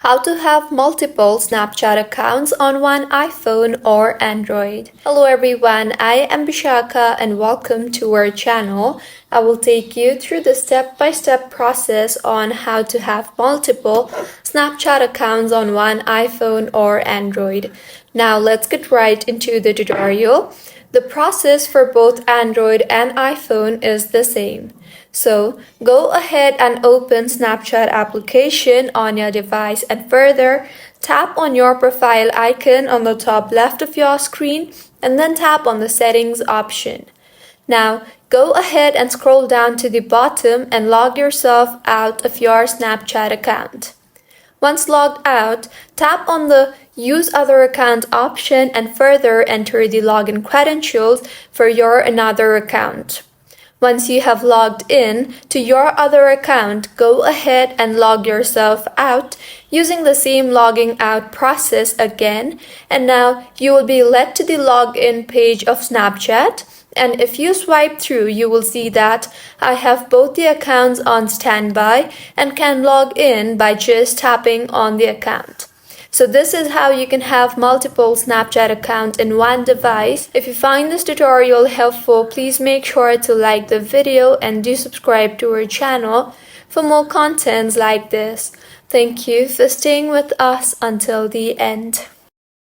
How to have multiple Snapchat accounts on one iPhone or Android. Hello everyone, I am Bishaka and welcome to our channel. I will take you through the step-by-step process on how to have multiple Snapchat accounts on one iPhone or Android. Now let's get right into the tutorial. The process for both Android and iPhone is the same. So go ahead and open Snapchat application on your device and further tap on your profile icon on the top left of your screen and then tap on the settings option. Now go ahead and scroll down to the bottom and log yourself out of your Snapchat account. Once logged out, tap on the Use Other Account option and further enter the login credentials for your another account. Once you have logged in to your other account, go ahead and log yourself out using the same logging out process again, and now you will be led to the login page of Snapchat. And if you swipe through, you will see that I have both the accounts on standby and can log in by just tapping on the account. So this is how you can have multiple Snapchat accounts in one device. If you find this tutorial helpful, please make sure to like the video and do subscribe to our channel for more contents like this. Thank you for staying with us until the end.